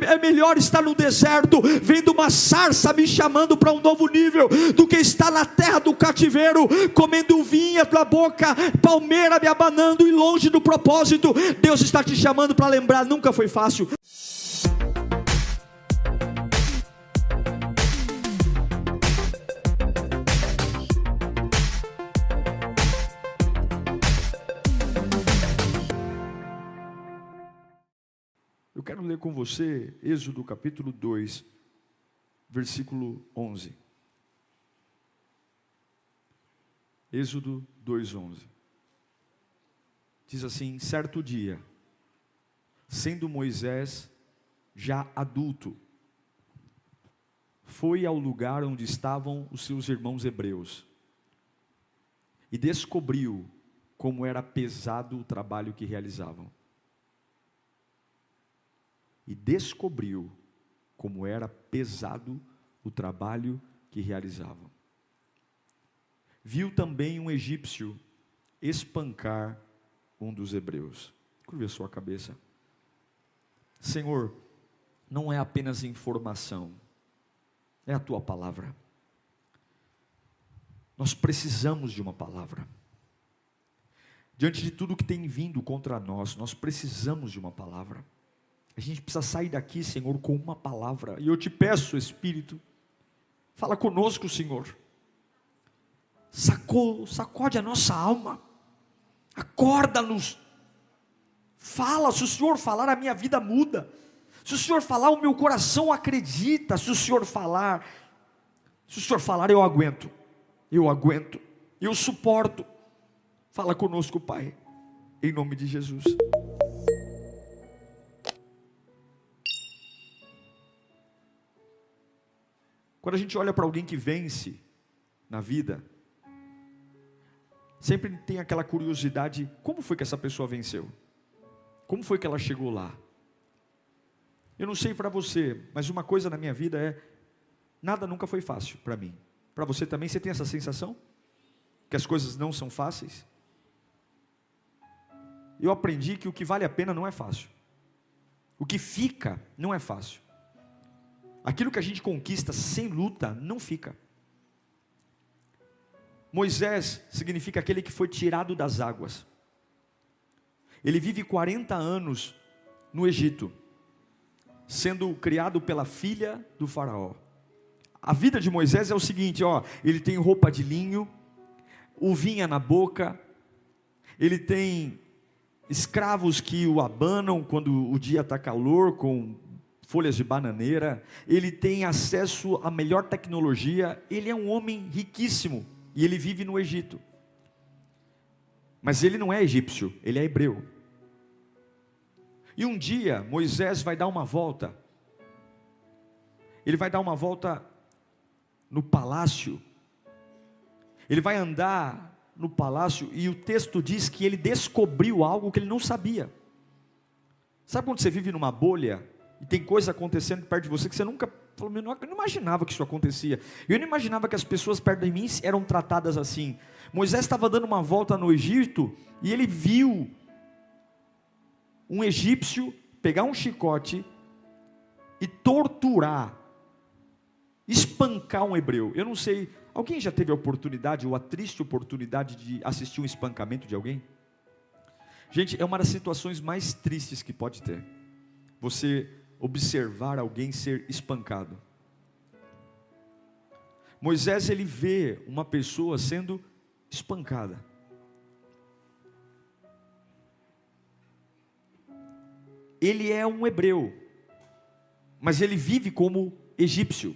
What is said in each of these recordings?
É melhor estar no deserto, vendo uma sarça me chamando para um novo nível, do que estar na terra do cativeiro, comendo vinha da boca, palmeira me abanando e longe do propósito. Deus está te chamando para lembrar, nunca foi fácil. Eu quero ler com você Êxodo capítulo 2, versículo 11. Êxodo 2:11. Diz assim: certo dia, sendo Moisés já adulto, foi ao lugar onde estavam os seus irmãos hebreus, e descobriu como era pesado o trabalho que realizavam. E descobriu como era pesado o trabalho que realizavam. Viu também um egípcio espancar um dos hebreus. Curva a sua cabeça. Senhor, não é apenas informação, é a tua palavra. Nós precisamos de uma palavra. Diante de tudo que tem vindo contra nós, nós precisamos de uma palavra. A gente precisa sair daqui, Senhor, com uma palavra. E eu te peço, Espírito, fala conosco, Senhor. Sacode a nossa alma. Acorda-nos. Fala, se o Senhor falar, a minha vida muda. Se o Senhor falar, o meu coração acredita. Se o Senhor falar, eu aguento. Eu suporto. Fala conosco, Pai, em nome de Jesus. Quando a gente olha para alguém que vence na vida, sempre tem aquela curiosidade: como foi que essa pessoa venceu? Como foi que ela chegou lá? Eu não sei para você, mas uma coisa na minha vida é: nada nunca foi fácil para mim. Para você também, você tem essa sensação? Que as coisas não são fáceis? Eu aprendi que o que vale a pena não é fácil. O que fica não é fácil. Aquilo que a gente conquista sem luta, não fica. Moisés significa aquele que foi tirado das águas. Ele vive 40 anos no Egito, sendo criado pela filha do faraó. A vida de Moisés é o seguinte, ele tem roupa de linho, uvinha na boca, ele tem escravos que o abanam quando o dia está calor, com folhas de bananeira, ele tem acesso à melhor tecnologia, ele é um homem riquíssimo, e ele vive no Egito. Mas ele não é egípcio, ele é hebreu. E um dia, Moisés vai dar uma volta, ele vai dar uma volta no palácio, ele vai andar no palácio, e o texto diz que ele descobriu algo que ele não sabia. Sabe quando você vive numa bolha, e tem coisa acontecendo perto de você que você nunca falou: eu não imaginava que isso acontecia. Eu não imaginava que as pessoas perto de mim eram tratadas assim. Moisés estava dando uma volta no Egito e ele viu um egípcio pegar um chicote e torturar, espancar um hebreu. Eu não sei, alguém já teve a oportunidade ou a triste oportunidade de assistir um espancamento de alguém? Gente, é uma das situações mais tristes que pode ter. Você observar alguém ser espancado. Moisés, ele vê uma pessoa sendo espancada. Ele é um hebreu, mas ele vive como egípcio.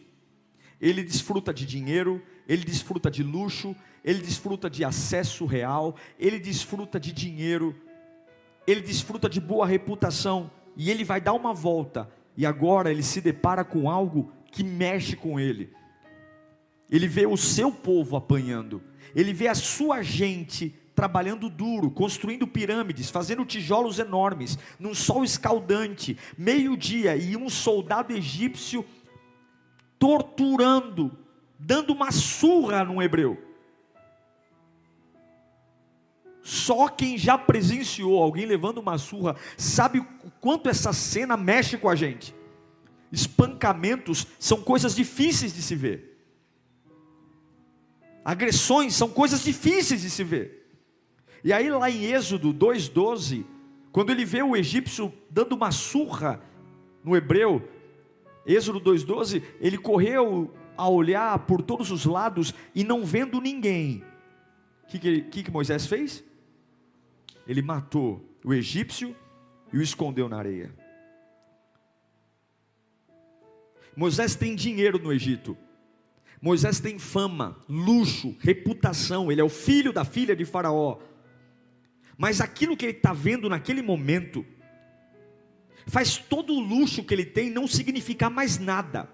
Ele desfruta de dinheiro, ele desfruta de luxo, ele desfruta de acesso real, ele desfruta de dinheiro, ele desfruta de boa reputação. E ele vai dar uma volta, e agora ele se depara com algo que mexe com ele. Ele vê o seu povo apanhando, ele vê a sua gente trabalhando duro, construindo pirâmides, fazendo tijolos enormes, num sol escaldante, meio-dia, e um soldado egípcio torturando, dando uma surra num hebreu. Só quem já presenciou alguém levando uma surra sabe o quanto essa cena mexe com a gente. espancamentos são coisas difíceis de se ver. Agressões são coisas difíceis de se ver. E aí lá em Êxodo 2:12, quando ele vê o egípcio dando uma surra no hebreu, Êxodo 2:12, ele correu a olhar por todos os lados e não vendo ninguém. O que Moisés fez? Ele matou o egípcio e o escondeu na areia. Moisés tem dinheiro no Egito. Moisés tem fama, luxo, reputação. Ele é o filho da filha de Faraó. Mas aquilo que ele está vendo naquele momento faz todo o luxo que ele tem não significar mais nada.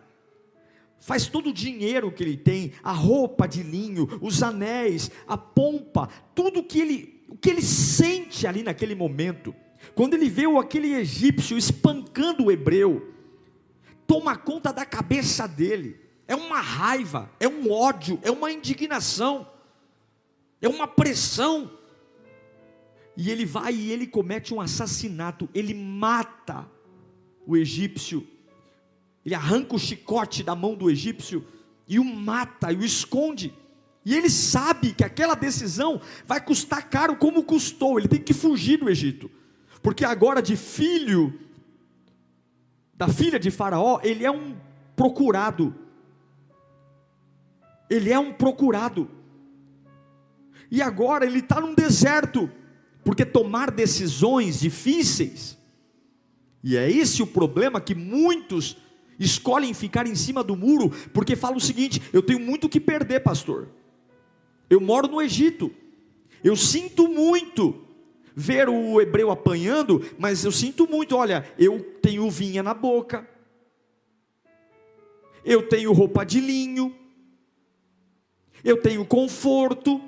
Faz todo o dinheiro que ele tem, a roupa de linho, os anéis, a pompa, tudo o que ele sente ali naquele momento. Quando ele vê aquele egípcio espancando o hebreu, toma conta da cabeça dele. É uma raiva, é um ódio, é uma indignação, é uma pressão. E ele vai e ele comete um assassinato. Ele mata o egípcio. Ele arranca o chicote da mão do egípcio e o mata, e o esconde. E ele sabe que aquela decisão vai custar caro como custou. Ele tem que fugir do Egito, porque agora de filho da filha de Faraó, ele é um procurado. Ele é um procurado. E agora ele está num deserto, porque tomar decisões difíceis, e é esse o problema, que muitos escolhem ficar em cima do muro, porque falam o seguinte: eu tenho muito o que perder, pastor. Eu moro no Egito, eu sinto muito ver o hebreu apanhando, mas eu sinto muito, olha, eu tenho vinha na boca, eu tenho roupa de linho, eu tenho conforto.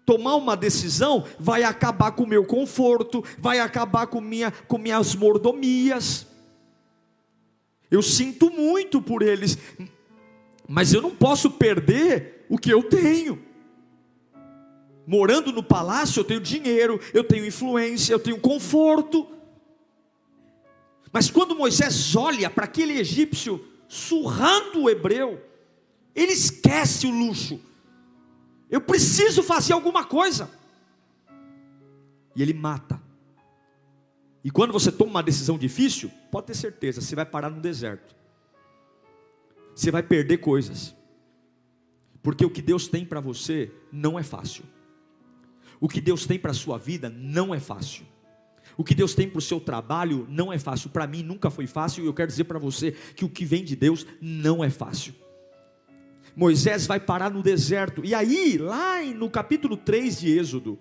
Tomar uma decisão vai acabar com o meu conforto, vai acabar com minhas mordomias. Eu sinto muito por eles, mas eu não posso perder o que eu tenho. Morando no palácio, eu tenho dinheiro, eu tenho influência, eu tenho conforto. Mas quando Moisés olha para aquele egípcio surrando o hebreu, ele esquece o luxo. Eu preciso fazer alguma coisa. E ele mata. E quando você toma uma decisão difícil, pode ter certeza, você vai parar no deserto. Você vai perder coisas. Porque o que Deus tem para você não é fácil. O que Deus tem para a sua vida não é fácil. O que Deus tem para o seu trabalho não é fácil. Para mim nunca foi fácil, e eu quero dizer para você que o que vem de Deus não é fácil. Moisés vai parar no deserto. E aí, lá no capítulo 3 de Êxodo,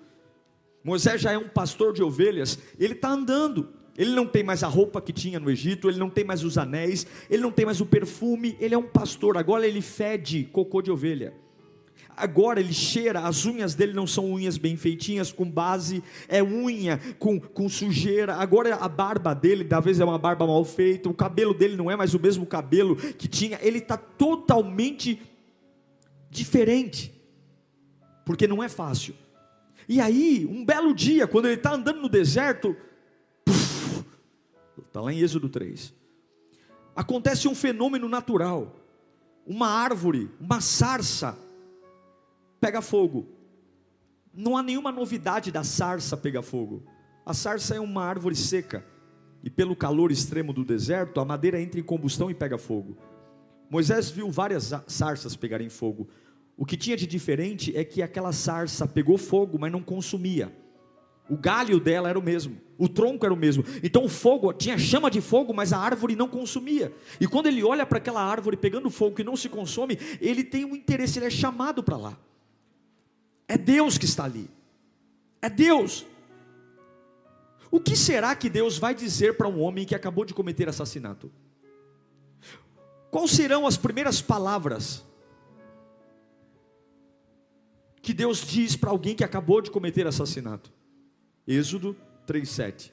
Moisés já é um pastor de ovelhas. Ele está andando. Ele não tem mais a roupa que tinha no Egito, ele não tem mais os anéis, ele não tem mais o perfume. Ele é um pastor. Agora ele fede cocô de ovelha. Agora ele cheira, as unhas dele não são unhas bem feitinhas, com base, é unha com sujeira. Agora a barba dele, talvez é uma barba mal feita, o cabelo dele não é mais o mesmo cabelo que tinha. Ele está totalmente diferente, porque não é fácil. E aí, um belo dia, quando ele está andando no deserto, está lá em Êxodo 3, acontece um fenômeno natural. Uma árvore, uma sarça, pega fogo. Não há nenhuma novidade da sarça pegar fogo. A sarça é uma árvore seca, e pelo calor extremo do deserto, a madeira entra em combustão e pega fogo. Moisés viu várias sarças pegarem fogo. O que tinha de diferente é que aquela sarça pegou fogo, mas não consumia. O galho dela era o mesmo, o tronco era o mesmo. Então o fogo, tinha chama de fogo, mas a árvore não consumia. E quando ele olha para aquela árvore pegando fogo que não se consome, ele tem um interesse, ele é chamado para lá. É Deus que está ali. É Deus. O que será que Deus vai dizer para um homem que acabou de cometer assassinato? Quais serão as primeiras palavras que Deus diz para alguém que acabou de cometer assassinato? Êxodo 3:7.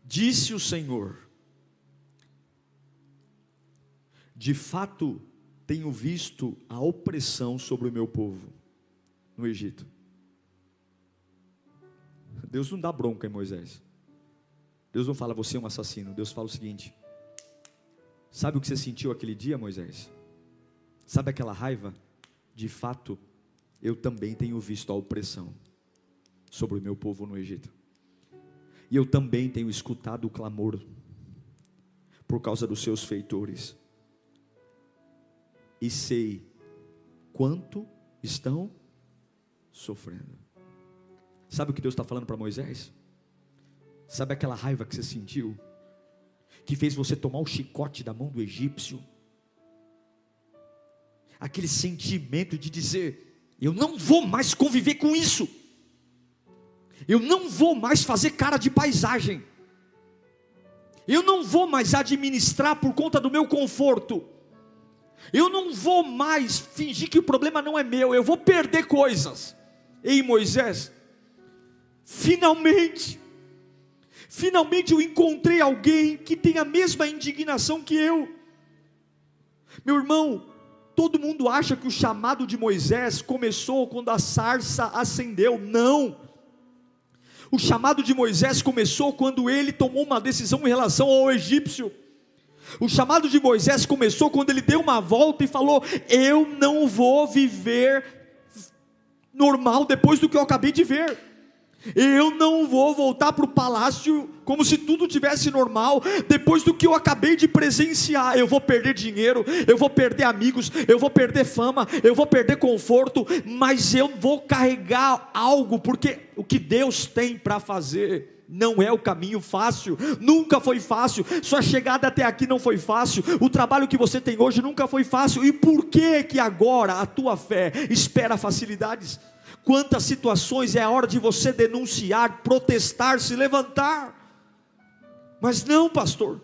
Disse o Senhor: de fato tenho visto a opressão sobre o meu povo no Egito. Deus não dá bronca em Moisés. Deus não fala, você é um assassino. Deus fala o seguinte: sabe o que você sentiu aquele dia, Moisés? Sabe aquela raiva? De fato, eu também tenho visto a opressão sobre o meu povo no Egito. E eu também tenho escutado o clamor por causa dos seus feitores. E sei quanto estão sofrendo. Sabe o que Deus está falando para Moisés? Sabe aquela raiva que você sentiu, que fez você tomar o chicote da mão do egípcio? Aquele sentimento de dizer, eu não vou mais conviver com isso. Eu não vou mais fazer cara de paisagem. Eu não vou mais administrar por conta do meu conforto. Eu não vou mais fingir que o problema não é meu. Eu vou perder coisas. Ei, Moisés, finalmente eu encontrei alguém que tem a mesma indignação que eu. Meu irmão, todo mundo acha que o chamado de Moisés começou quando a sarça acendeu. Não. O chamado de Moisés começou quando ele tomou uma decisão em relação ao egípcio. O chamado de Moisés começou quando ele deu uma volta e falou, eu não vou viver normal depois do que eu acabei de ver. Eu não vou voltar para o palácio como se tudo tivesse normal depois do que eu acabei de presenciar. Eu vou perder dinheiro, eu vou perder amigos, eu vou perder fama, eu vou perder conforto, mas eu vou carregar algo, porque o que Deus tem para fazer não é o caminho fácil. Nunca foi fácil. Sua chegada até aqui não foi fácil. O trabalho que você tem hoje nunca foi fácil. E por que agora a tua fé espera facilidades? Quantas situações é a hora de você denunciar, protestar, se levantar. Mas não, pastor,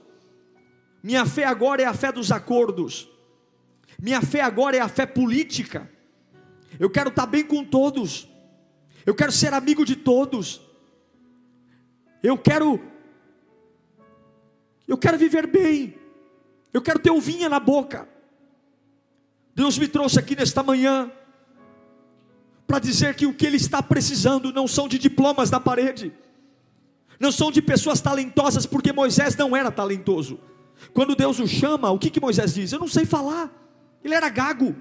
minha fé agora é a fé dos acordos. Minha fé agora é a fé política. Eu quero estar bem com todos. Eu quero ser amigo de todos. Eu quero viver bem. Eu quero ter uvinha na boca. Deus me trouxe aqui nesta manhã para dizer que o que Ele está precisando não são de diplomas na parede, não são de pessoas talentosas, porque Moisés não era talentoso. Quando Deus o chama, o que Moisés diz? Eu não sei falar. Ele era gago.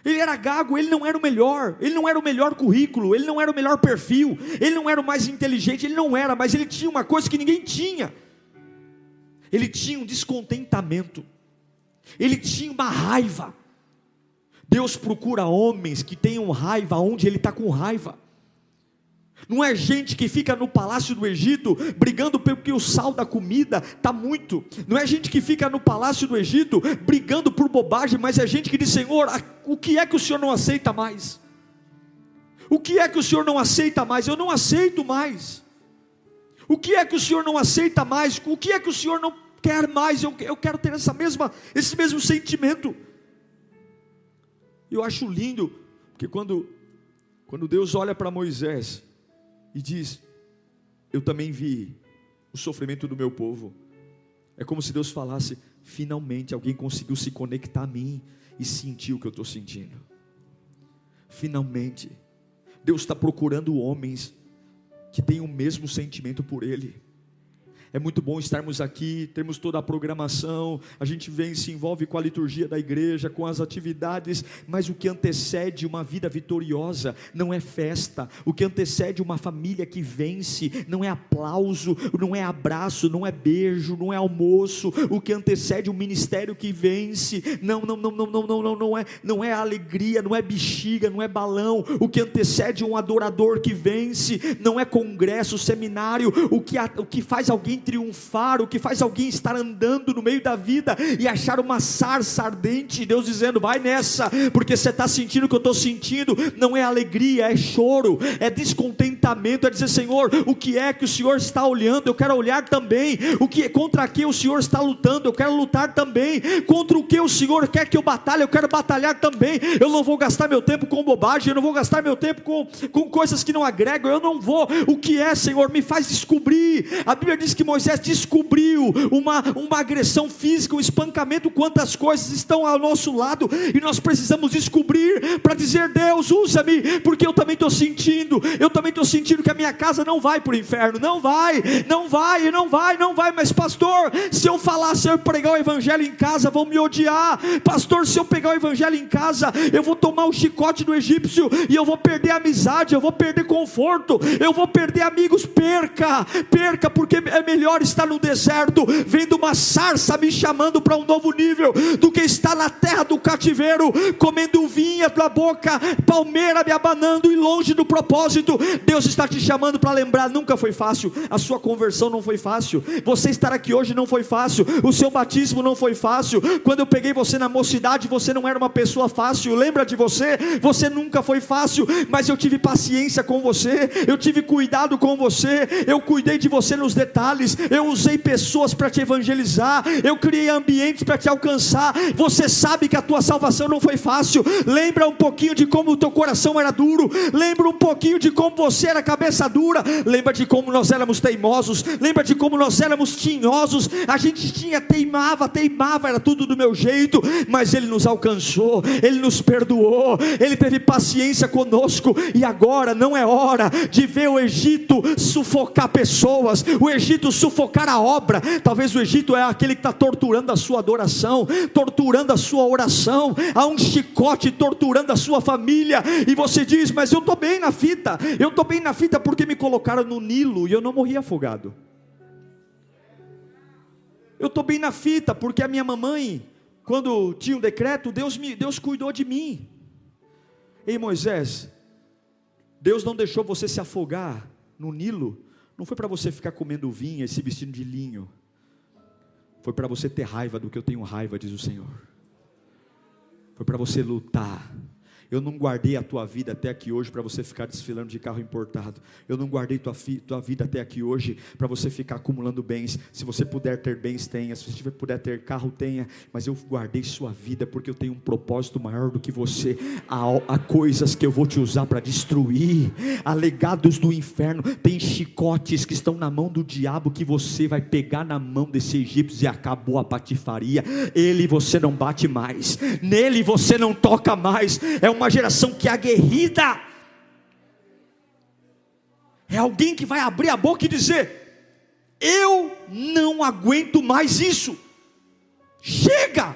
Ele não era o melhor, ele não era o melhor currículo, ele não era o melhor perfil, ele não era o mais inteligente, ele não era, mas ele tinha uma coisa que ninguém tinha. Ele tinha um descontentamento, ele tinha uma raiva. Deus procura homens que tenham raiva onde Ele está com raiva. Não é gente que fica no palácio do Egito brigando porque o sal da comida está muito. Não é gente que fica no palácio do Egito brigando por bobagem, mas é gente que diz, Senhor, o que é que o Senhor não aceita mais? O que é que o Senhor não aceita mais? Eu não aceito mais. O que é que o Senhor não aceita mais? O que é que o Senhor não quer mais? Eu quero ter esse mesmo sentimento. Eu acho lindo, porque quando Deus olha para Moisés e diz, eu também vi o sofrimento do meu povo, é como se Deus falasse, finalmente alguém conseguiu se conectar a mim e sentir o que eu estou sentindo. Finalmente, Deus está procurando homens que têm o mesmo sentimento por Ele. É muito bom estarmos aqui, temos toda a programação, a gente vem, se envolve com a liturgia da igreja, com as atividades, mas o que antecede uma vida vitoriosa não é festa. O que antecede uma família que vence não é aplauso, não é abraço, não é beijo, não é almoço. O que antecede um ministério que vence não é alegria, não é bexiga, não é balão. O que antecede um adorador que vence não é congresso, seminário. O que faz alguém triunfar, o que faz alguém estar andando no meio da vida e achar uma sarça ardente, Deus dizendo, vai nessa, porque você está sentindo o que eu estou sentindo, não é alegria, é choro, é descontentamento, é dizer, Senhor, o que é que o Senhor está olhando? Eu quero olhar também. Contra que o Senhor está lutando? Eu quero lutar também. Contra o que o Senhor quer que eu batalhe? Eu quero batalhar também. Eu não vou gastar meu tempo com bobagem, eu não vou gastar meu tempo com coisas que não agregam, eu não vou. O que é, Senhor? Me faz descobrir. A Bíblia diz que Moisés descobriu uma agressão física, um espancamento, quantas coisas estão ao nosso lado, e nós precisamos descobrir, para dizer: Deus, usa-me, porque eu também estou sentindo que a minha casa não vai para o inferno, não vai, mas pastor, se eu falar, se eu pregar o evangelho em casa, vão me odiar, pastor, se eu pegar o evangelho em casa, eu vou tomar o chicote do egípcio, e eu vou perder a amizade, eu vou perder conforto, eu vou perder amigos. Perca, porque é melhor estar no deserto, vendo uma sarça me chamando para um novo nível, do que estar na terra do cativeiro, comendo vinha da boca, palmeira me abanando, e longe do propósito. Deus está te chamando para lembrar: nunca foi fácil, a sua conversão não foi fácil, você estar aqui hoje não foi fácil, o seu batismo não foi fácil, quando eu peguei você na mocidade, você não era uma pessoa fácil, lembra de você nunca foi fácil, mas eu tive paciência com você, eu tive cuidado com você, eu cuidei de você nos detalhes, eu usei pessoas para te evangelizar, eu criei ambientes para te alcançar. Você sabe que a tua salvação não foi fácil, lembra um pouquinho de como o teu coração era duro, lembra um pouquinho de como você era cabeça dura, lembra de como nós éramos teimosos, lembra de como nós éramos tinhosos, a gente teimava, era tudo do meu jeito, mas Ele nos alcançou, Ele nos perdoou, Ele teve paciência conosco, e agora não é hora de ver o Egito sufocar pessoas, o Egito sufocar a obra. Talvez o Egito é aquele que está torturando a sua adoração, torturando a sua oração, há um chicote torturando a sua família, e você diz: mas eu estou bem na fita, porque me colocaram no Nilo e eu não morri afogado. Eu estou bem na fita porque a minha mamãe, quando tinha um decreto, Deus cuidou de mim. Ei, Moisés, Deus não deixou você se afogar no Nilo, não foi para você ficar comendo vinha e se vestindo de linho, foi para você ter raiva do que eu tenho raiva, diz o Senhor, foi para você lutar. Eu não guardei a tua vida até aqui hoje para você ficar desfilando de carro importado. Eu não guardei tua vida até aqui hoje para você ficar acumulando bens. Se você puder ter bens, tenha. Se você puder ter carro, tenha. Mas eu guardei sua vida porque eu tenho um propósito maior do que você. Há coisas que eu vou te usar para destruir. Há legados do inferno. Tem chicotes que estão na mão do diabo, que você vai pegar na mão desse egípcio, e acabou a patifaria. Ele você não bate mais, nele você não toca mais. É uma geração que é aguerrida, é alguém que vai abrir a boca e dizer: eu não aguento mais isso, chega,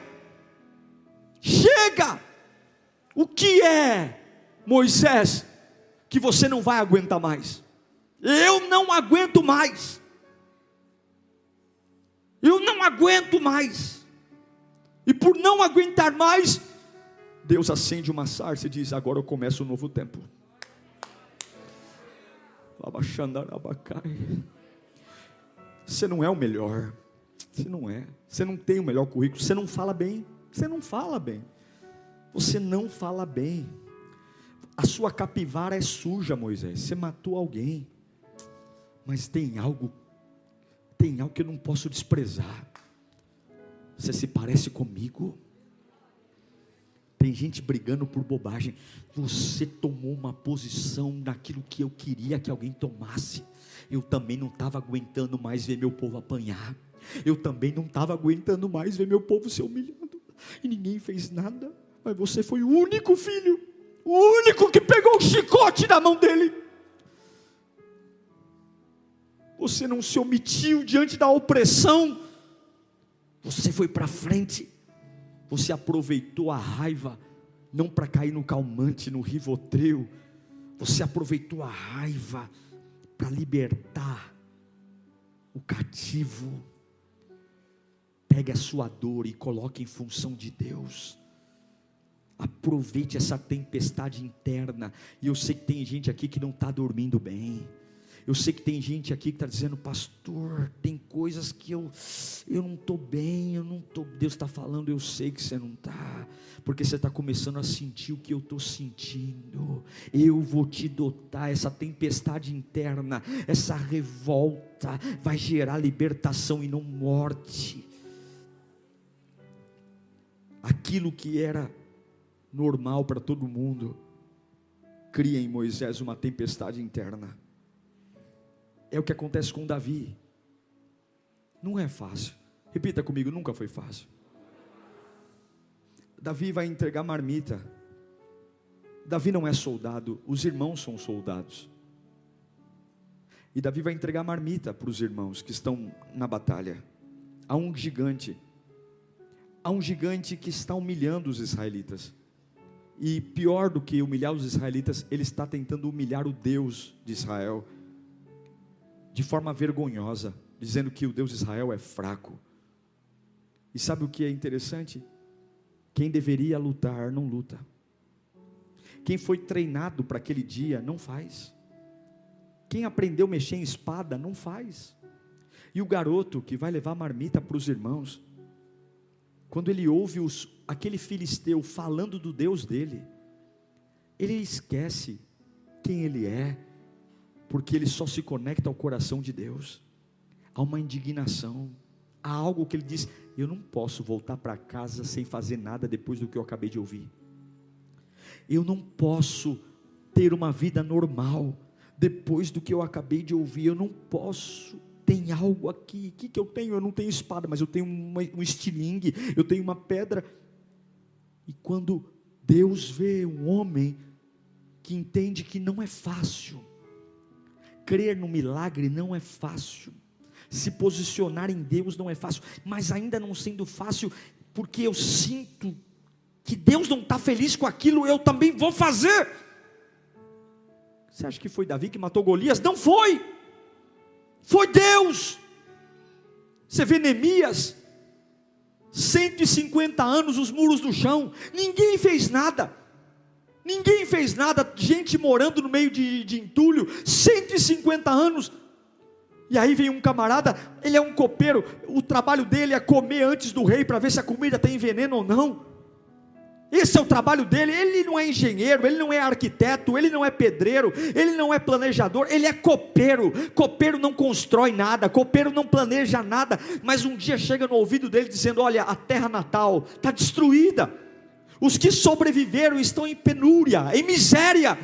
o que é, Moisés, que você não vai aguentar mais? Eu não aguento mais, e por não aguentar mais, Deus acende uma sarça e diz: agora eu começo um novo tempo. Você não é o melhor, você não tem o melhor currículo, você não fala bem, a sua capivara é suja, Moisés, você matou alguém, mas tem algo que eu não posso desprezar, você se parece comigo. Tem gente brigando por bobagem. Você tomou uma posição naquilo que eu queria que alguém tomasse. Eu também não estava aguentando mais ver meu povo apanhar. Eu também não estava aguentando mais ver meu povo ser humilhado. E ninguém fez nada. Mas você foi o único filho, o único que pegou o chicote na mão dele. Você não se omitiu diante da opressão. Você foi para frente. Você aproveitou a raiva, não para cair no calmante, no Rivotril. Você aproveitou a raiva para libertar o cativo. Pegue a sua dor e coloque em função de Deus. Aproveite essa tempestade interna. E eu sei que tem gente aqui que não está dormindo bem. Eu sei que tem gente aqui que está dizendo: pastor, tem coisas que eu não estou bem, Deus está falando: eu sei que você não está, porque você está começando a sentir o que eu estou sentindo. Eu vou te dotar. Essa tempestade interna, essa revolta vai gerar libertação e não morte. Aquilo que era normal para todo mundo, cria em Moisés uma tempestade interna. É o que acontece com Davi. Não é fácil. Repita comigo, nunca foi fácil. Davi vai entregar marmita. Davi não é soldado, os irmãos são soldados. E Davi vai entregar marmita para os irmãos que estão na batalha. Há um gigante que está humilhando os israelitas. E pior do que humilhar os israelitas, ele está tentando humilhar o Deus de Israel, de forma vergonhosa, dizendo que o Deus de Israel é fraco. E sabe o que é interessante? Quem deveria lutar, não luta. Quem foi treinado para aquele dia, não faz. Quem aprendeu a mexer em espada, não faz. E o garoto que vai levar marmita para os irmãos, quando ele ouve aquele filisteu falando do Deus dele, ele esquece quem ele é, porque ele só se conecta ao coração de Deus. Há uma indignação, há algo que ele diz: eu não posso voltar para casa sem fazer nada depois do que eu acabei de ouvir. Eu não posso ter uma vida normal depois do que eu acabei de ouvir. Eu não posso. Tem algo aqui. O que eu tenho? Eu não tenho espada, mas eu tenho um estilingue, eu tenho uma pedra. E quando Deus vê um homem que entende que não é fácil, crer no milagre não é fácil, se posicionar em Deus não é fácil, mas ainda não sendo fácil, porque eu sinto que Deus não está feliz com aquilo, eu também vou fazer. Você acha que foi Davi que matou Golias? Não foi, foi Deus. Você vê Neemias, 150 anos os muros do chão, ninguém fez nada, gente morando no meio de entulho, 150 anos, e aí vem um camarada, ele é um copeiro, o trabalho dele é comer antes do rei, para ver se a comida tem veneno ou não. Esse é o trabalho dele. Ele não é engenheiro, ele não é arquiteto, ele não é pedreiro, ele não é planejador, ele é copeiro. Copeiro não constrói nada, copeiro não planeja nada, mas um dia chega no ouvido dele dizendo: olha, a terra natal está destruída, os que sobreviveram estão em penúria, em miséria.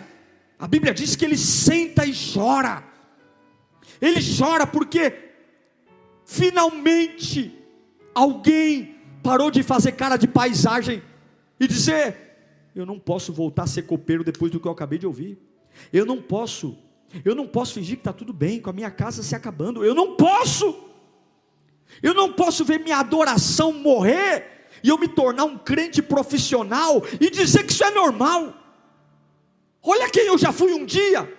A Bíblia diz que ele senta e chora. Ele chora porque finalmente alguém parou de fazer cara de paisagem e dizer: eu não posso voltar a ser copeiro depois do que eu acabei de ouvir. Eu não posso fingir que está tudo bem com a minha casa se acabando. Eu não posso ver minha adoração morrer e eu me tornar um crente profissional e dizer que isso é normal. Olha quem eu já fui um dia,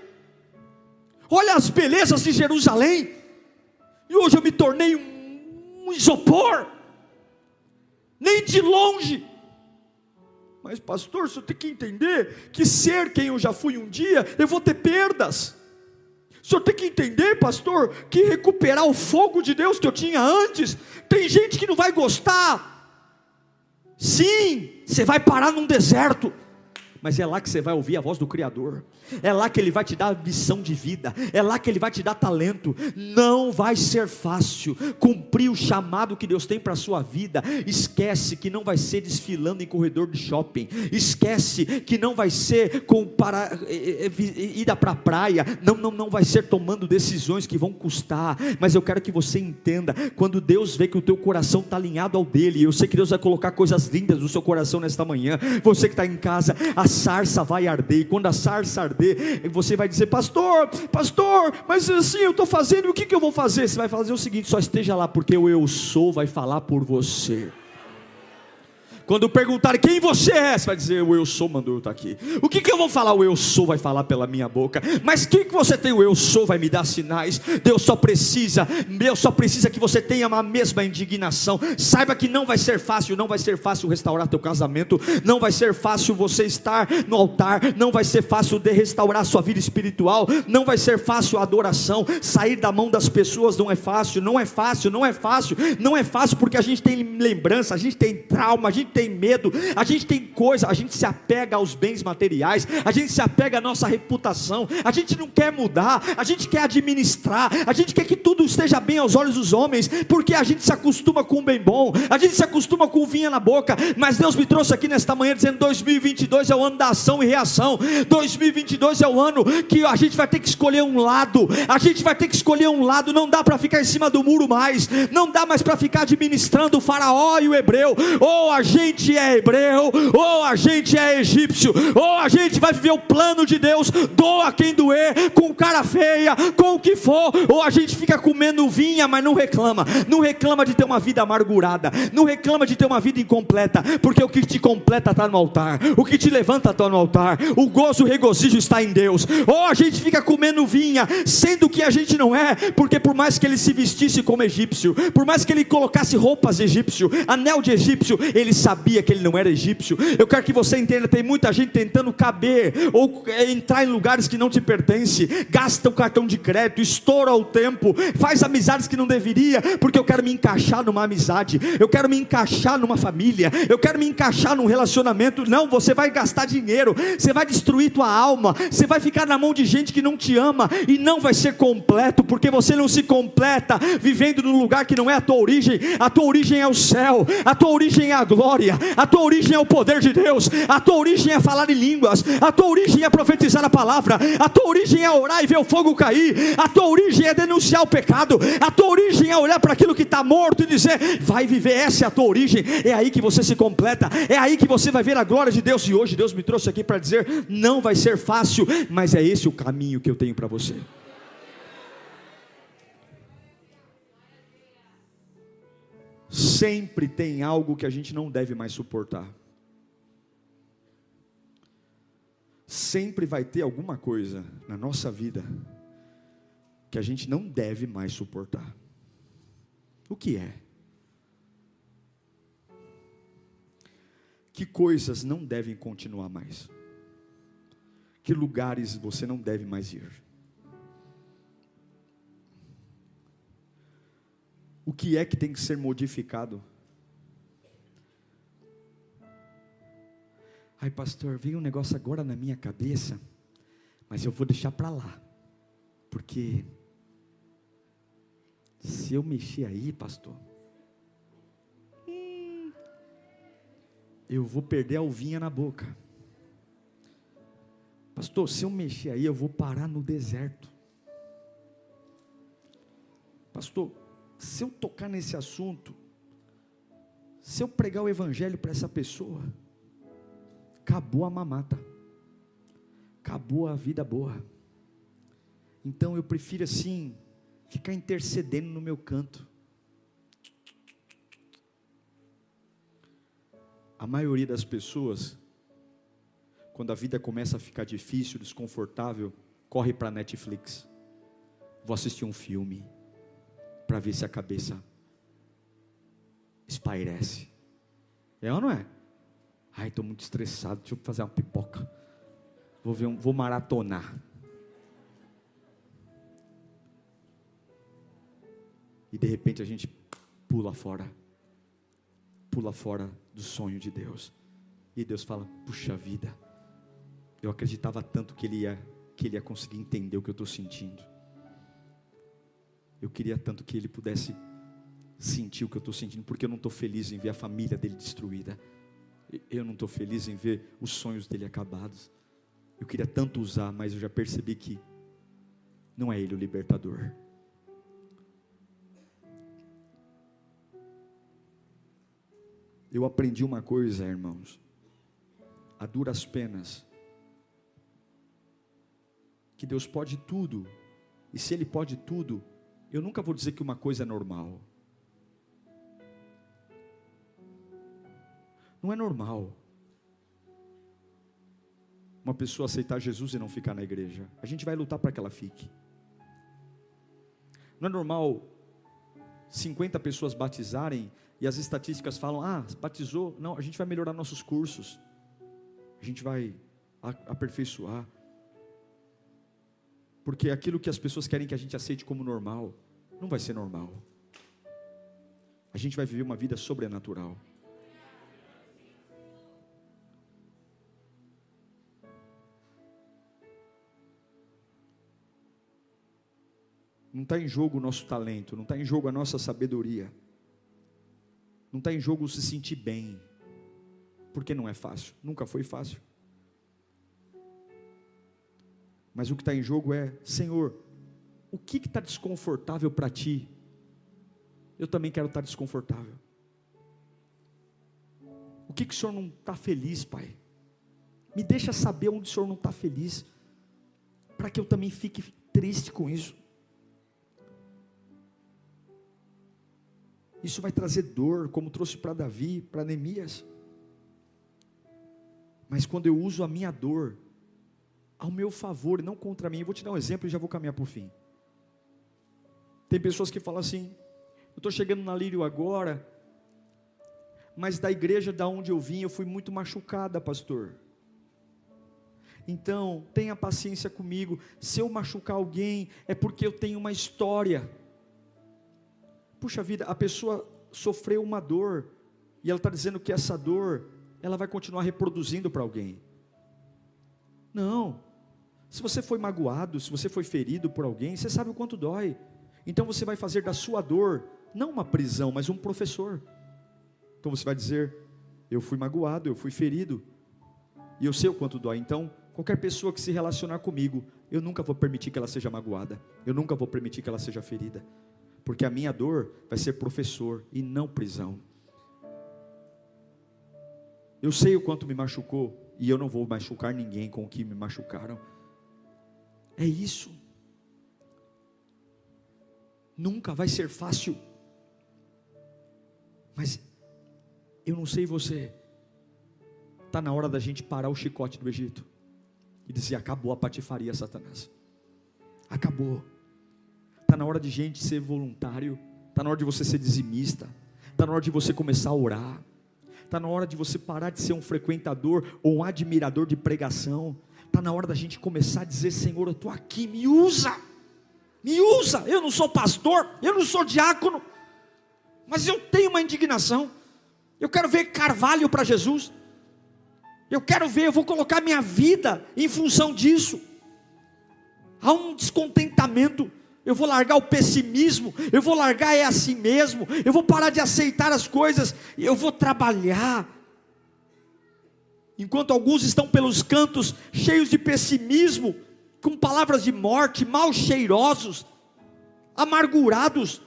olha as belezas de Jerusalém, e hoje eu me tornei um isopor, nem de longe. Mas pastor, você tem que entender que ser quem eu já fui um dia, eu vou ter perdas. O senhor tem que entender, pastor, que recuperar o fogo de Deus que eu tinha antes, tem gente que não vai gostar. Sim, você vai parar num deserto, mas é lá que você vai ouvir a voz do Criador, é lá que Ele vai te dar missão de vida, é lá que Ele vai te dar talento. Não vai ser fácil cumprir o chamado que Deus tem para a sua vida. Esquece que não vai ser desfilando em corredor de shopping, esquece que não vai ser ida para a praia, não vai ser tomando decisões que vão custar. Mas eu quero que você entenda, quando Deus vê que o teu coração está alinhado ao dele, eu sei que Deus vai colocar coisas lindas no seu coração nesta manhã. Você que está em casa, a sarça vai arder, e quando a sarça arder, você vai dizer: pastor, mas assim eu estou fazendo, e o que eu vou fazer? Você vai fazer o seguinte: só esteja lá, porque o eu sou vai falar por você. Quando perguntarem quem você é, você vai dizer: o eu sou mandou eu estar aqui. O que eu vou falar? O eu sou vai falar pela minha boca. Mas o que você tem? O eu sou vai me dar sinais. Deus só precisa que você tenha a mesma indignação. Saiba que não vai ser fácil restaurar teu casamento, não vai ser fácil você estar no altar, não vai ser fácil de restaurar sua vida espiritual, não vai ser fácil a adoração, sair da mão das pessoas não é fácil, porque a gente tem lembrança, a gente tem trauma, a gente tem medo, a gente tem coisa, a gente se apega aos bens materiais, a gente se apega à nossa reputação, a gente não quer mudar, a gente quer administrar, a gente quer que tudo esteja bem aos olhos dos homens, porque a gente se acostuma com o bem bom, a gente se acostuma com o vinho na boca. Mas Deus me trouxe aqui nesta manhã dizendo: 2022 é o ano da ação e reação, 2022 é o ano que a gente vai ter que escolher um lado, a gente vai ter que escolher um lado, não dá para ficar em cima do muro mais, não dá mais para ficar administrando o faraó e o hebreu. Ou a gente é hebreu, ou a gente é egípcio, ou a gente vai viver o plano de Deus, doa quem doer, com cara feia, com o que for, ou a gente fica comendo vinha, mas não reclama de ter uma vida amargurada, não reclama de ter uma vida incompleta, porque o que te completa está no altar, o que te levanta está no altar, o gozo, o regozijo está em Deus. Ou a gente fica comendo vinha, sendo que a gente não é, porque por mais que ele se vestisse como egípcio, por mais que ele colocasse roupas de egípcio, anel de egípcio, ele sabia que ele não era egípcio. Eu quero que você entenda, tem muita gente tentando caber, ou entrar em lugares que não te pertencem, gasta o cartão de crédito, estoura o tempo, faz amizades que não deveria, porque eu quero me encaixar numa amizade, eu quero me encaixar numa família, eu quero me encaixar num relacionamento. Não, você vai gastar dinheiro, você vai destruir tua alma, você vai ficar na mão de gente que não te ama, e não vai ser completo, porque você não se completa vivendo num lugar que não é a tua origem. A tua origem é o céu, a tua origem é a glória, a tua origem é o poder de Deus, a tua origem é falar em línguas, a tua origem é profetizar a palavra, a tua origem é orar e ver o fogo cair, a tua origem é denunciar o pecado, a tua origem é olhar para aquilo que está morto e dizer: vai viver. Essa é a tua origem, é aí que você se completa, é aí que você vai ver a glória de Deus. E hoje Deus me trouxe aqui para dizer: não vai ser fácil, mas é esse o caminho que eu tenho para você. Sempre tem algo que a gente não deve mais suportar. Sempre vai ter alguma coisa na nossa vida que a gente não deve mais suportar. O que é? Que coisas não devem continuar mais? Que lugares você não deve mais ir? O que é que tem que ser modificado? Ai, pastor, veio um negócio agora na minha cabeça, mas eu vou deixar para lá, porque se eu mexer aí, pastor, eu vou perder a uvinha na boca. Pastor, se eu mexer aí, eu vou parar no deserto. Pastor, se eu tocar nesse assunto, se eu pregar o evangelho para essa pessoa, acabou a mamata, acabou a vida boa. Então eu prefiro assim, ficar intercedendo no meu canto. A maioria das pessoas, quando a vida começa a ficar difícil, desconfortável, corre para a Netflix. Vou assistir um filme, para ver se a cabeça espairece. É ou não é? Ai, estou muito estressado, deixa eu fazer uma pipoca. Vou maratonar. E de repente a gente pula fora do sonho de Deus. E Deus fala: puxa vida, eu acreditava tanto que ele ia conseguir entender o que eu estou sentindo. Eu queria tanto que ele pudesse sentir o que eu estou sentindo, porque eu não estou feliz em ver a família dele destruída. Eu não estou feliz em ver os sonhos dele acabados. Eu queria tanto usar, mas eu já percebi que não é ele o libertador. Eu aprendi uma coisa, irmãos, a duras penas, que Deus pode tudo, e se Ele pode tudo, eu nunca vou dizer que uma coisa é normal. Não é normal uma pessoa aceitar Jesus e não ficar na igreja. A gente vai lutar para que ela fique. Não é normal 50 pessoas batizarem e as estatísticas falam: batizou, não, a gente vai melhorar nossos cursos, a gente vai aperfeiçoar, porque aquilo que as pessoas querem que a gente aceite como normal, não vai ser normal. A gente vai viver uma vida sobrenatural. Não está em jogo o nosso talento, não está em jogo a nossa sabedoria, não está em jogo se sentir bem, porque não é fácil, nunca foi fácil. Mas o que está em jogo é: Senhor, o que está desconfortável para Ti? Eu também quero estar desconfortável. O que o Senhor não está feliz, Pai? Me deixa saber onde o Senhor não está feliz, para que eu também fique triste com isso. Isso vai trazer dor, como trouxe para Davi, para Neemias. Mas quando eu uso a minha dor ao meu favor, não contra mim. Eu vou te dar um exemplo e já vou caminhar para o fim. Tem pessoas que falam assim: eu estou chegando na Lírio agora, mas da igreja da onde eu vim, eu fui muito machucada, pastor. Então, tenha paciência comigo. Se eu machucar alguém, é porque eu tenho uma história. Puxa vida, a pessoa sofreu uma dor, e ela está dizendo que essa dor, ela vai continuar reproduzindo para alguém. Não. Se você foi magoado, se você foi ferido por alguém, você sabe o quanto dói. Então você vai fazer da sua dor, não uma prisão, mas um professor. Então você vai dizer: eu fui magoado, eu fui ferido, e eu sei o quanto dói. Então, qualquer pessoa que se relacionar comigo, eu nunca vou permitir que ela seja magoada, eu nunca vou permitir que ela seja ferida, porque a minha dor vai ser professor e não prisão. Eu sei o quanto me machucou, e eu não vou machucar ninguém com o que me machucaram. É isso. Nunca vai ser fácil. Mas eu não sei você, está na hora da gente parar o chicote do Egito e dizer: acabou a patifaria, Satanás. Acabou. Está na hora de gente ser voluntário. Está na hora de você ser dizimista. Está na hora de você começar a orar. Está na hora de você parar de ser um frequentador ou um admirador de pregação. Está na hora da gente começar a dizer: Senhor, eu estou aqui, me usa. Me usa. Eu não sou pastor, eu não sou diácono, mas eu tenho uma indignação. Eu quero ver carvalho para Jesus. Eu quero ver, eu vou colocar minha vida em função disso. Há um descontentamento. Eu vou largar o pessimismo, eu vou largar é assim mesmo, eu vou parar de aceitar as coisas, eu vou trabalhar. Enquanto alguns estão pelos cantos cheios de pessimismo, com palavras de morte, mal cheirosos, amargurados,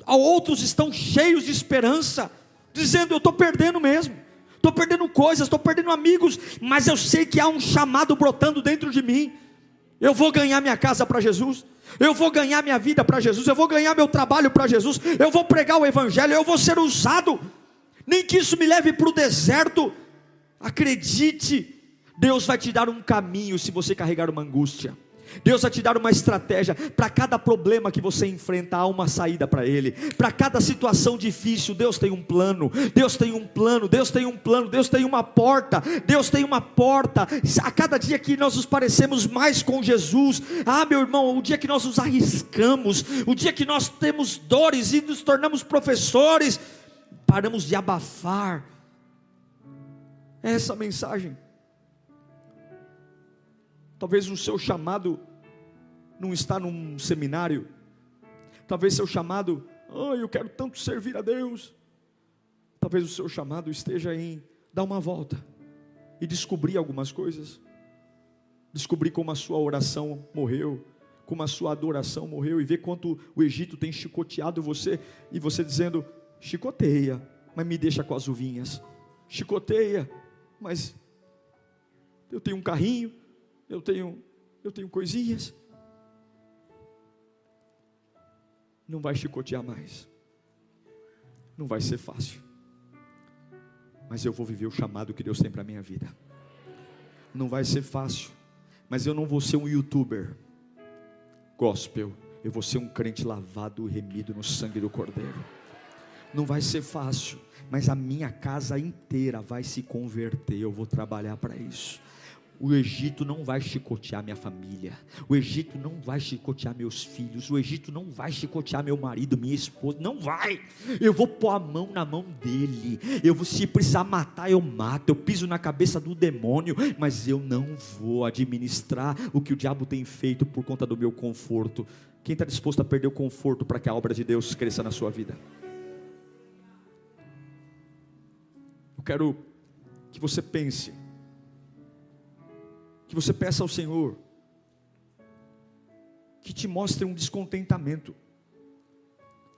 outros estão cheios de esperança, dizendo: eu estou perdendo mesmo, estou perdendo coisas, estou perdendo amigos, mas eu sei que há um chamado brotando dentro de mim. Eu vou ganhar minha casa para Jesus, eu vou ganhar minha vida para Jesus, eu vou ganhar meu trabalho para Jesus, eu vou pregar o Evangelho, eu vou ser usado, nem que isso me leve para o deserto. Acredite, Deus vai te dar um caminho se você carregar uma angústia. Deus vai te dar uma estratégia. Para cada problema que você enfrenta, há uma saída para ele. Para cada situação difícil, Deus tem um plano. Deus tem um plano, Deus tem um plano. Deus tem uma porta, Deus tem uma porta. A cada dia que nós nos parecemos mais com Jesus, meu irmão, o dia que nós nos arriscamos, o dia que nós temos dores e nos tornamos professores, paramos de abafar. É essa mensagem. Talvez o seu chamado não está num seminário. Talvez seu chamado, eu quero tanto servir a Deus. Talvez o seu chamado esteja em dar uma volta e descobrir algumas coisas. Descobrir como a sua oração morreu, como a sua adoração morreu, e ver quanto o Egito tem chicoteado você, e você dizendo: chicoteia, mas me deixa com as uvinhas. Chicoteia, mas eu tenho um carrinho, eu tenho coisinhas. Não vai chicotear mais. Não vai ser fácil. Mas eu vou viver o chamado que Deus tem para a minha vida. Não vai ser fácil. Mas eu não vou ser um youtuber gospel. Eu vou ser um crente lavado e remido no sangue do Cordeiro. Não vai ser fácil, mas a minha casa inteira vai se converter. Eu vou trabalhar para isso. o Egito não vai chicotear minha família, o Egito não vai chicotear meus filhos, o Egito não vai chicotear meu marido, minha esposa, não vai. Eu vou pôr a mão na mão dele, se precisar matar eu mato, eu piso na cabeça do demônio, mas eu não vou administrar o que o diabo tem feito por conta do meu conforto. Quem está disposto a perder o conforto para que a obra de Deus cresça na sua vida? Eu quero que você pense, que você peça ao Senhor que te mostre um descontentamento.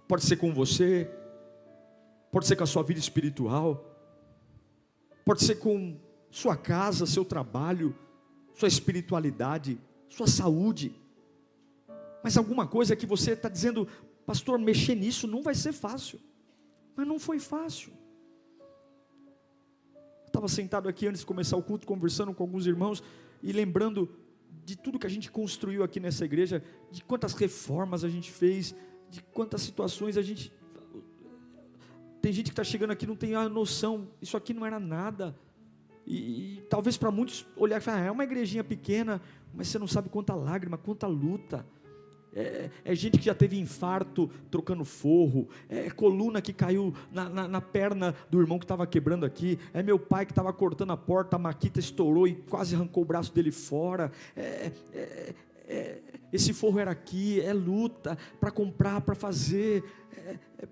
Pode ser com você, pode ser com a sua vida espiritual, pode ser com sua casa, seu trabalho, sua espiritualidade, sua saúde, mas alguma coisa que você está dizendo: pastor, mexer nisso não vai ser fácil. Mas não foi fácil. Eu estava sentado aqui antes de começar o culto, conversando com alguns irmãos e lembrando de tudo que a gente construiu aqui nessa igreja, de quantas reformas a gente fez, de quantas situações a gente... Tem gente que está chegando aqui e não tem a noção, isso aqui não era nada, e talvez para muitos olhar e falar: é uma igrejinha pequena, mas você não sabe quanta lágrima, quanta luta. É gente que já teve infarto trocando forro, é coluna que caiu na perna do irmão que estava quebrando aqui, é meu pai que estava cortando a porta, a maquita estourou e quase arrancou o braço dele fora, esse forro era aqui, é luta para comprar, para fazer,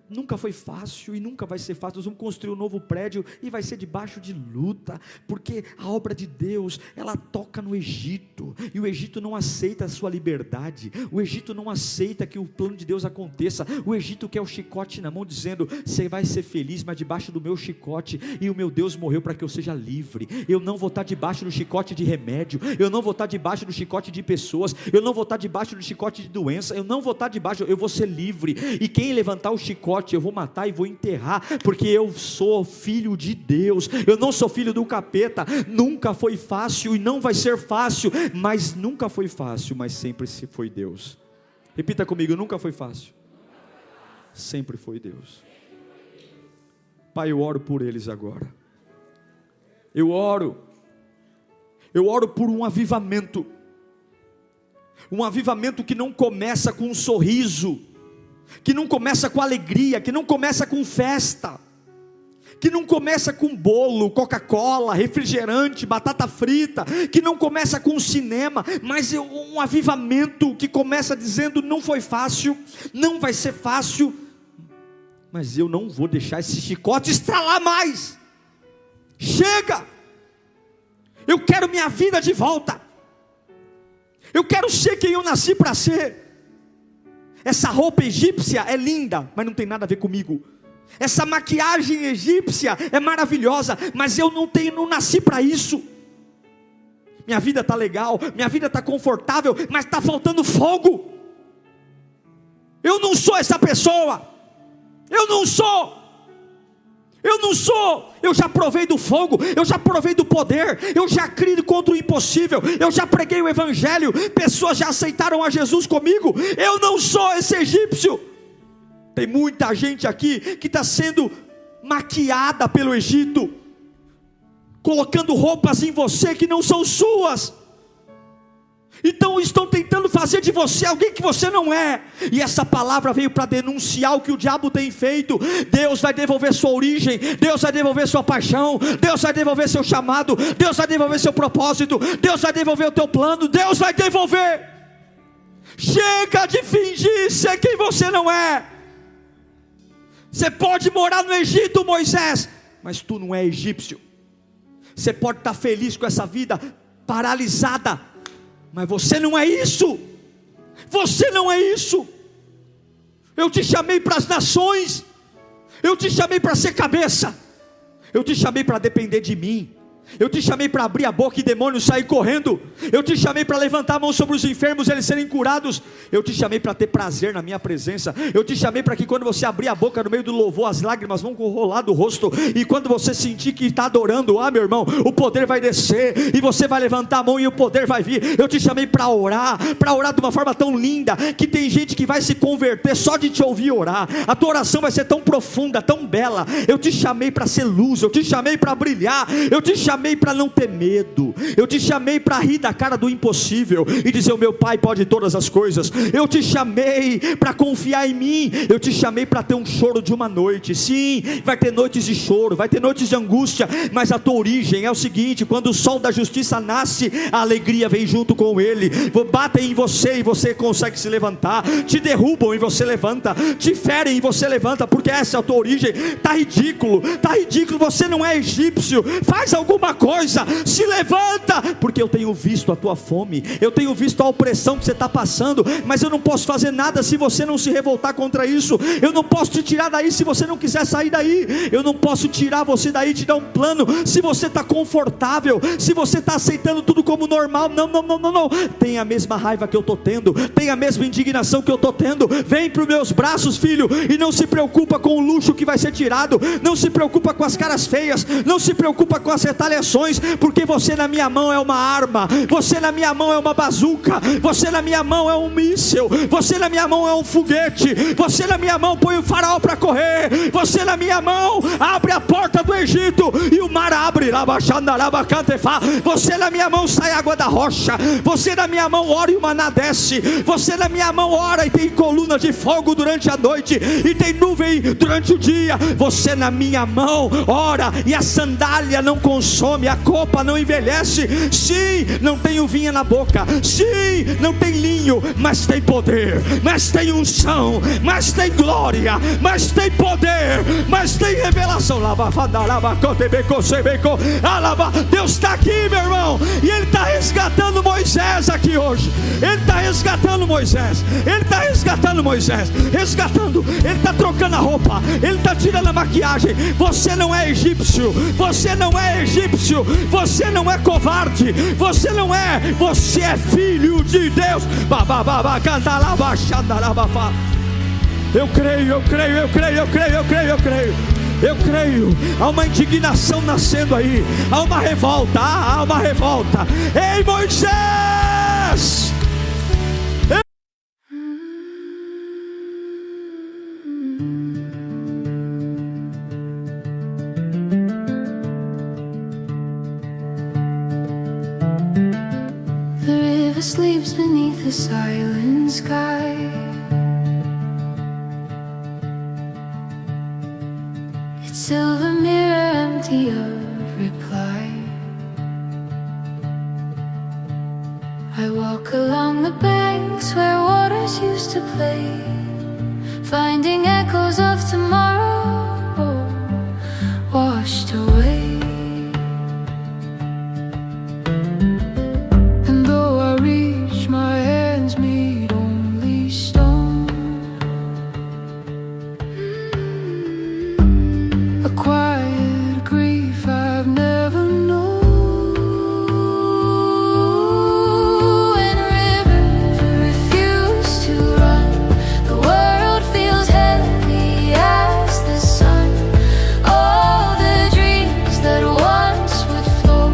nunca foi fácil e nunca vai ser fácil. Nós vamos construir um novo prédio e vai ser debaixo de luta, porque a obra de Deus, ela toca no Egito, e o Egito não aceita a sua liberdade, o Egito não aceita que o plano de Deus aconteça, o Egito quer o chicote na mão, dizendo: você vai ser feliz, mas debaixo do meu chicote, e o meu Deus morreu para que eu seja livre. Eu não vou estar debaixo do chicote de remédio, eu não vou estar debaixo do chicote de pessoas, eu não vou estar debaixo do chicote de doença, eu não vou estar debaixo, eu vou ser livre, e quem levantar o chicote eu vou matar e vou enterrar, porque eu sou filho de Deus, eu não sou filho do capeta. Nunca foi fácil e não vai ser fácil, mas nunca foi fácil, mas sempre se foi Deus. Repita comigo: nunca foi fácil, sempre foi Deus. Pai, eu oro por eles agora, eu oro por um avivamento que não começa com um sorriso, que não começa com alegria, que não começa com festa, que não começa com bolo, Coca-Cola, refrigerante, batata frita, que não começa com cinema, mas um avivamento que começa dizendo: não foi fácil, não vai ser fácil, mas eu não vou deixar esse chicote estralar mais. Chega, eu quero minha vida de volta, eu quero ser quem eu nasci para ser. Essa roupa egípcia é linda, mas não tem nada a ver comigo. Essa maquiagem egípcia é maravilhosa, mas eu não nasci para isso. Minha vida está legal, minha vida está confortável, mas está faltando fogo. Eu não sou essa pessoa. Eu não sou. Eu já provei do fogo, eu já provei do poder, eu já criei contra o impossível, eu já preguei o evangelho, pessoas já aceitaram a Jesus comigo. Eu não sou esse egípcio. Tem muita gente aqui que está sendo maquiada pelo Egito, colocando roupas em você que não são suas. Então estão tentando fazer de você alguém que você não é, e essa palavra veio para denunciar o que o diabo tem feito. Deus vai devolver sua origem, Deus vai devolver sua paixão, Deus vai devolver seu chamado, Deus vai devolver seu propósito, Deus vai devolver o teu plano, Deus vai devolver. Chega de fingir ser quem você não é. Você pode morar no Egito, Moisés, mas tu não é egípcio. Você pode estar feliz com essa vida paralisada, mas você não é isso. Você não é isso. Eu te chamei para as nações, eu te chamei para ser cabeça, eu te chamei para depender de mim, eu te chamei para abrir a boca e demônios sair correndo, eu te chamei para levantar a mão sobre os enfermos e eles serem curados, eu te chamei para ter prazer na minha presença, eu te chamei para que quando você abrir a boca no meio do louvor, as lágrimas vão rolar do rosto, e quando você sentir que está adorando, meu irmão, o poder vai descer, e você vai levantar a mão e o poder vai vir. Eu te chamei para orar de uma forma tão linda, que tem gente que vai se converter só de te ouvir orar. A tua oração vai ser tão profunda, tão bela. Eu te chamei para ser luz, eu te chamei para brilhar, eu te chamei chamei para não ter medo, eu te chamei para rir da cara do impossível e dizer: o meu Pai pode todas as coisas. Eu te chamei para confiar em mim, eu te chamei para ter um choro de uma noite. Sim, vai ter noites de choro, vai ter noites de angústia, mas a tua origem é o seguinte: quando o sol da justiça nasce, a alegria vem junto com ele. Batem em você e você consegue se levantar, te derrubam e você levanta, te ferem e você levanta, porque essa é a tua origem. Está ridículo, você não é egípcio, faz alguma coisa, se levanta, porque eu tenho visto a tua fome, eu tenho visto a opressão que você está passando, mas eu não posso fazer nada se você não se revoltar contra isso. Eu não posso te tirar daí se você não quiser sair daí. Eu não posso tirar você daí e te dar um plano se você está confortável, se você está aceitando tudo como normal. Não, tem a mesma raiva que eu estou tendo, tem a mesma indignação que eu estou tendo. Vem para os meus braços, filho, e não se preocupa com o luxo que vai ser tirado, não se preocupa com as caras feias, não se preocupa com as retaliações, porque você na minha mão é uma arma, você na minha mão é uma bazuca, você na minha mão é um míssil, você na minha mão é um foguete, você na minha mão põe o faraó para correr, você na minha mão abre a porta do Egito e o mar abre, você na minha mão sai água da rocha, você na minha mão ora e o maná desce, você na minha mão ora e tem coluna de fogo durante a noite e tem nuvem durante o dia. Você na minha mão ora e a sandália não consome, a copa não envelhece. Sim, não tem uvinha na boca, sim, não tem linho, mas tem poder, mas tem unção, mas tem glória, mas tem poder, mas tem revelação. Deus está aqui, meu irmão, e Ele está resgatando Moisés aqui hoje. Ele está resgatando Moisés, Ele está resgatando Moisés, Ele está trocando a roupa, Ele está tirando a maquiagem. Você não é egípcio, você não é egípcio, você não é covarde, você é filho de Deus. Eu creio, há uma indignação nascendo aí, há uma revolta. Ei, Moisés! The river sleeps beneath the silent sky. Its silver mirror empty of reply. I walk along the banks where waters used to play, finding echoes of tomorrow washed away. And though I reach, my hands meet only stone. A quiet grief I've never known. And rivers refuse to run, the world feels heavy as the sun. All the dreams that once would flow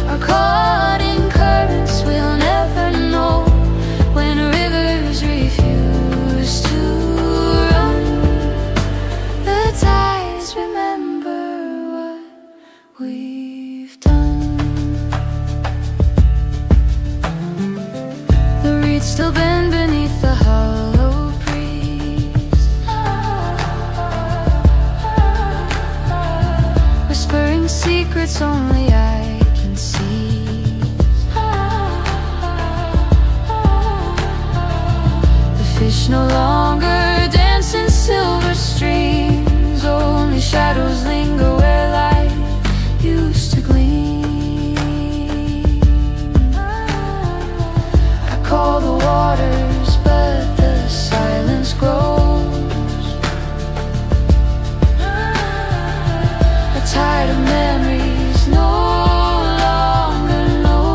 are caught in currents we'll never know. When rivers refuse to run, the tides remember what we've done. The reeds still bend beneath the hollow breeze, whispering secrets only I can see. The fish no longer dance in silver streams, only shadows linger where light used to gleam. I call the waters, but the silence grows. A tide of memories no longer knows.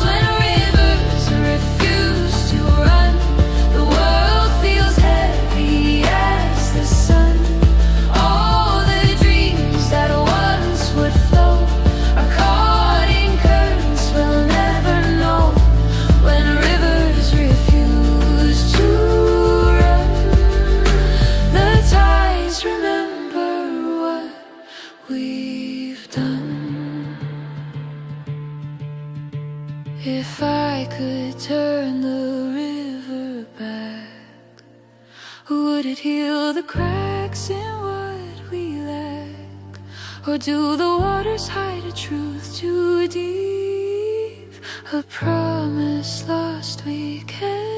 When rivers refuse to run, the world feels heavy as the sun. All the dreams that once would flow are caught in currents we'll never know. When rivers refuse to run, the tides remember Would it heal the cracks in what we lack? Or do the waters hide a truth too deep? A promise lost we can't